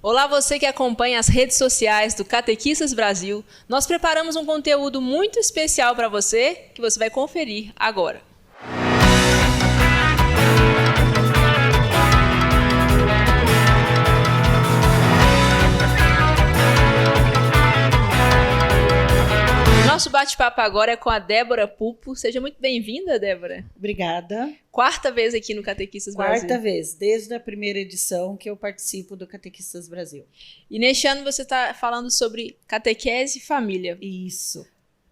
Olá, você que acompanha as redes sociais do Catequistas Brasil. Nós preparamos um conteúdo muito especial para você, que você vai conferir agora. Nosso bate-papo agora é com a Débora Pupo. Seja muito bem-vinda, Débora. Obrigada. Quarta vez aqui no Catequistas Brasil. Quarta vez, desde a primeira edição que eu participo do Catequistas Brasil. E neste ano você está falando sobre catequese e família. Isso.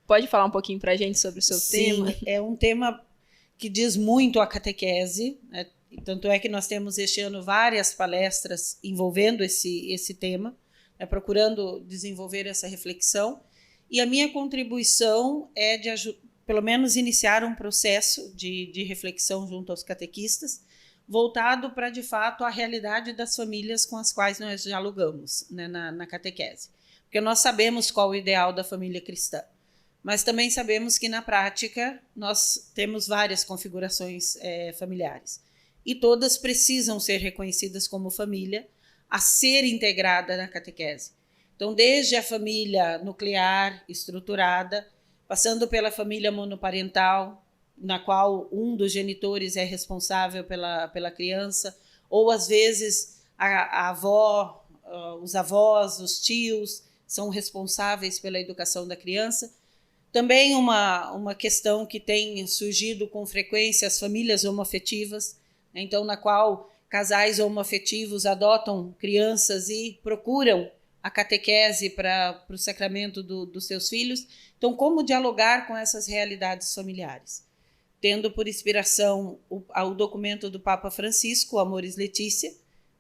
Pode falar um pouquinho para a gente sobre o seu tema? Sim, é um tema que diz muito a catequese, né? Tanto é que nós temos este ano várias palestras envolvendo esse tema, né? Procurando desenvolver essa reflexão. E a minha contribuição é de pelo menos iniciar um processo de reflexão junto aos catequistas, voltado para, de fato, a realidade das famílias com as quais nós dialogamos, né, na catequese. Porque nós sabemos qual o ideal da família cristã, mas também sabemos que, na prática, nós temos várias configurações familiares. E todas precisam ser reconhecidas como família, a ser integrada na catequese. Então, desde a família nuclear, estruturada, passando pela família monoparental, na qual um dos genitores é responsável pela criança, ou às vezes a avó, os avós, os tios são responsáveis pela educação da criança. Também uma questão que tem surgido com frequência, as famílias homoafetivas, né? Então, na qual casais homoafetivos adotam crianças e procuram a catequese para o sacramento dos seus filhos. Então, como dialogar com essas realidades familiares? Tendo por inspiração o documento do Papa Francisco, Amoris Laetitia,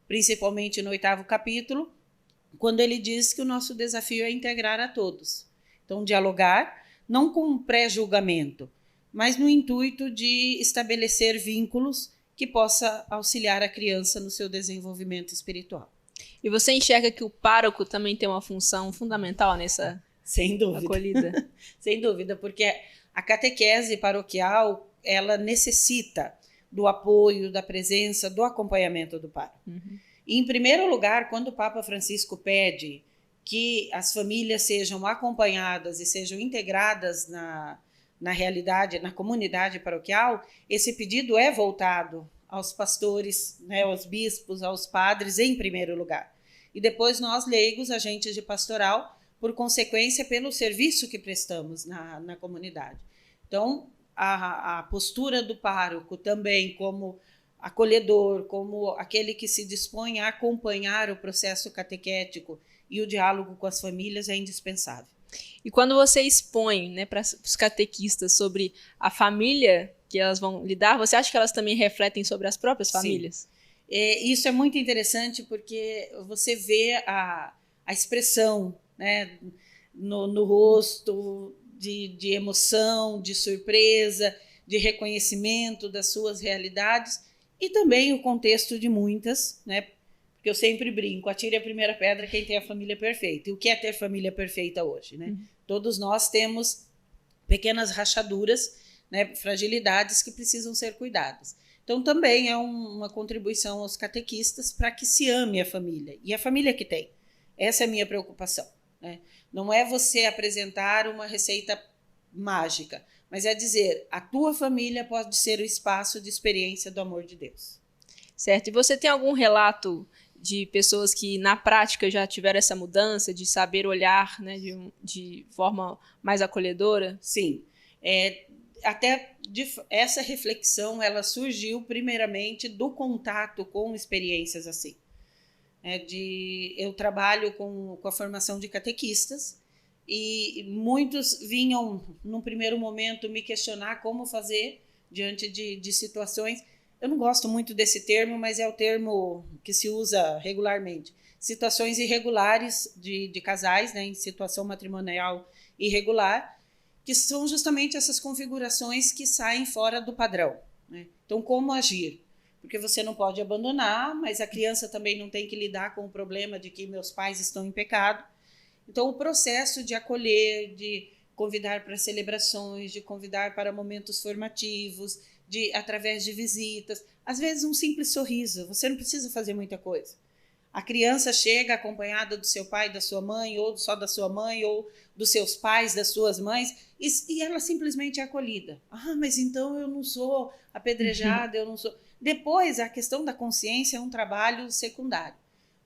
principalmente no 8º capítulo, quando ele diz que o nosso desafio é integrar a todos. Então, dialogar, não com pré-julgamento, mas no intuito de estabelecer vínculos que possa auxiliar a criança no seu desenvolvimento espiritual. E você enxerga que o pároco também tem uma função fundamental nessa Sem dúvida. acolhida? Sem dúvida, porque a catequese paroquial, ela necessita do apoio, da presença, do acompanhamento do pároco. Uhum. E, em primeiro lugar, quando o Papa Francisco pede que as famílias sejam acompanhadas e sejam integradas na realidade, na comunidade paroquial, esse pedido é voltado aos pastores, né, aos bispos, aos padres, em primeiro lugar. E depois nós, leigos, agentes de pastoral, por consequência, pelo serviço que prestamos na comunidade. Então, a postura do pároco também como acolhedor, como aquele que se dispõe a acompanhar o processo catequético e o diálogo com as famílias é indispensável. E quando você expõe, né, para os catequistas sobre a família que elas vão lidar, você acha que elas também refletem sobre as próprias famílias? Sim. Isso é muito interessante porque você vê a expressão, né, no rosto de emoção, de surpresa, de reconhecimento das suas realidades e também o contexto de muitas, né? Porque eu sempre brinco, atire a primeira pedra quem tem a família perfeita. E o que é ter família perfeita hoje, né? Uhum. Todos nós temos pequenas rachaduras, né, fragilidades que precisam ser cuidadas. Então, também é uma contribuição aos catequistas para que se ame a família. E a família que tem. Essa é a minha preocupação, né? Não é você apresentar uma receita mágica, mas é dizer, a tua família pode ser o espaço de experiência do amor de Deus. Certo. E você tem algum relato de pessoas que, na prática, já tiveram essa mudança de saber olhar, né, de forma mais acolhedora? Sim. Essa reflexão ela surgiu primeiramente do contato com experiências assim. Eu trabalho com a formação de catequistas e muitos vinham, num primeiro momento, me questionar como fazer diante de situações. Eu não gosto muito desse termo, mas é o termo que se usa regularmente. Situações irregulares de casais, né, em situação matrimonial irregular, que são justamente essas configurações que saem fora do padrão, né? Então, como agir? Porque você não pode abandonar, mas a criança também não tem que lidar com o problema de que meus pais estão em pecado. Então, o processo de acolher, de convidar para celebrações, de convidar para momentos formativos, através de visitas, às vezes um simples sorriso, você não precisa fazer muita coisa. A criança chega acompanhada do seu pai, da sua mãe, ou só da sua mãe, ou dos seus pais, das suas mães, e ela simplesmente é acolhida. Ah, mas então eu não sou apedrejada, eu não sou... Depois, a questão da consciência é um trabalho secundário,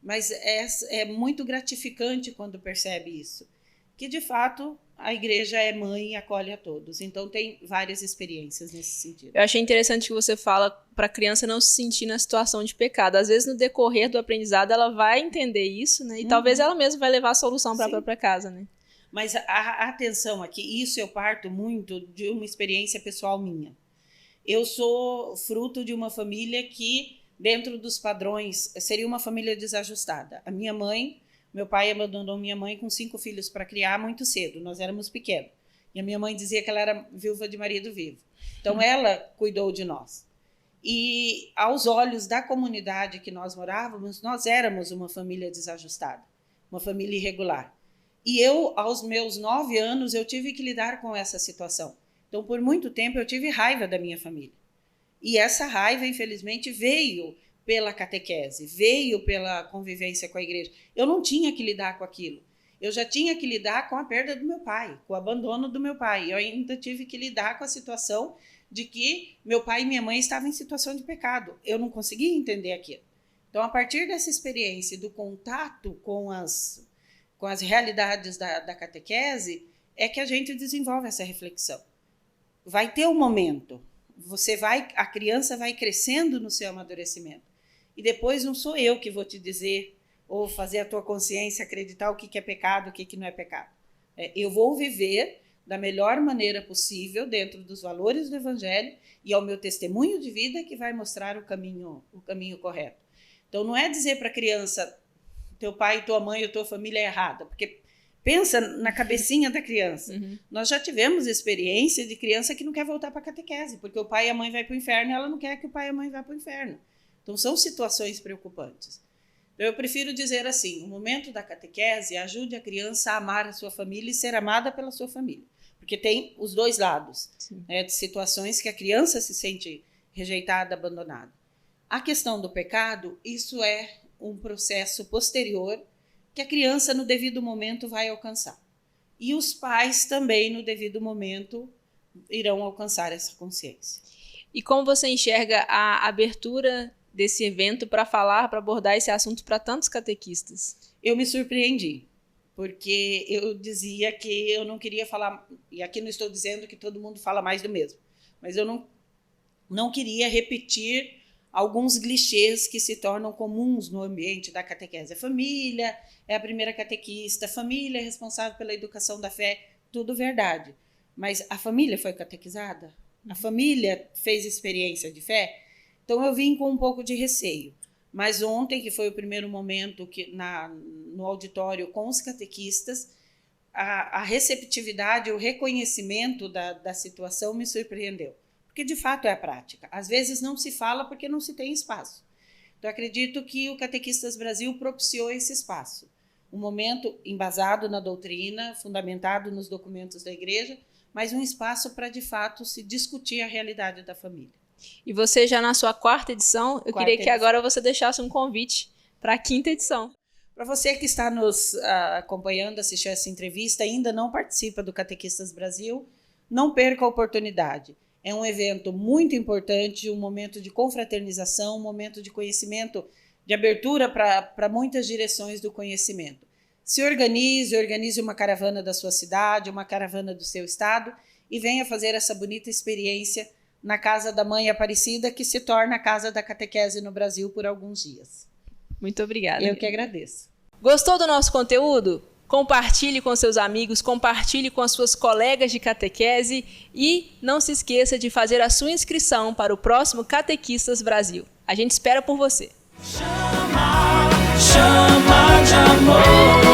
mas é muito gratificante quando percebe isso, que de fato a igreja é mãe e acolhe a todos. Então tem várias experiências nesse sentido. Eu achei interessante que você fala para a criança não se sentir na situação de pecado. Às vezes no decorrer do aprendizado ela vai entender isso, né? E talvez ela mesma vai levar a solução para a própria casa, né? Mas a atenção aqui, isso eu parto muito de uma experiência pessoal minha. Eu sou fruto de uma família que, dentro dos padrões, seria uma família desajustada. A minha mãe, meu pai abandonou minha mãe com 5 filhos para criar muito cedo, nós éramos pequenos. E a minha mãe dizia que ela era viúva de marido vivo. Então, ela cuidou de nós. E, aos olhos da comunidade que nós morávamos, nós éramos uma família desajustada, uma família irregular. E eu, aos meus 9 anos, eu tive que lidar com essa situação. Então, por muito tempo, eu tive raiva da minha família. E essa raiva, infelizmente, veio pela catequese, veio pela convivência com a igreja. Eu não tinha que lidar com aquilo. Eu já tinha que lidar com a perda do meu pai, com o abandono do meu pai. Eu ainda tive que lidar com a situação de que meu pai e minha mãe estavam em situação de pecado. Eu não conseguia entender aquilo. Então, a partir dessa experiência, do contato com as realidades da catequese, é que a gente desenvolve essa reflexão. Vai ter um momento, a criança vai crescendo no seu amadurecimento. E depois não sou eu que vou te dizer, ou fazer a tua consciência acreditar o que é pecado, o que não é pecado. Eu vou viver da melhor maneira possível, dentro dos valores do Evangelho, e ao meu testemunho de vida que vai mostrar o caminho correto. Então, não é dizer para a criança, teu pai, tua mãe ou tua família é errada, porque pensa na cabecinha da criança. Uhum. Nós já tivemos experiência de criança que não quer voltar para a catequese, porque o pai e a mãe vão para o inferno e ela não quer que o pai e a mãe vá para o inferno. Então, são situações preocupantes. Então, eu prefiro dizer assim, o momento da catequese ajude a criança a amar a sua família e ser amada pela sua família. Porque tem os dois lados, né, de situações que a criança se sente rejeitada, abandonada. A questão do pecado, isso é um processo posterior que a criança, no devido momento, vai alcançar. E os pais também, no devido momento, irão alcançar essa consciência. E como você enxerga a abertura desse evento para falar, para abordar esse assunto para tantos catequistas? Eu me surpreendi, porque eu dizia que eu não queria falar, e aqui não estou dizendo que todo mundo fala mais do mesmo, mas eu não queria repetir alguns clichês que se tornam comuns no ambiente da catequese. A família é a primeira catequista, a família é responsável pela educação da fé, tudo verdade. Mas a família foi catequizada? A família fez experiência de fé? Então eu vim com um pouco de receio. Mas ontem, que foi o primeiro momento no auditório com os catequistas, a receptividade, o reconhecimento da situação me surpreendeu. Porque, de fato, é a prática. Às vezes não se fala porque não se tem espaço. Então, acredito que o Catequistas Brasil propiciou esse espaço. Um momento embasado na doutrina, fundamentado nos documentos da igreja, mas um espaço para, de fato, se discutir a realidade da família. E você já na sua 4ª edição, eu queria que agora você deixasse um convite para a 5ª edição. Para você que está nos acompanhando, assistindo essa entrevista, ainda não participa do Catequistas Brasil, não perca a oportunidade. É um evento muito importante, um momento de confraternização, um momento de conhecimento, de abertura para muitas direções do conhecimento. Se organize uma caravana da sua cidade, uma caravana do seu estado e venha fazer essa bonita experiência na Casa da Mãe Aparecida, que se torna a Casa da Catequese no Brasil por alguns dias. Muito obrigada. Eu que agradeço. Gostou do nosso conteúdo? Compartilhe com seus amigos, compartilhe com as suas colegas de catequese e não se esqueça de fazer a sua inscrição para o próximo Catequistas Brasil. A gente espera por você. Chama de amor.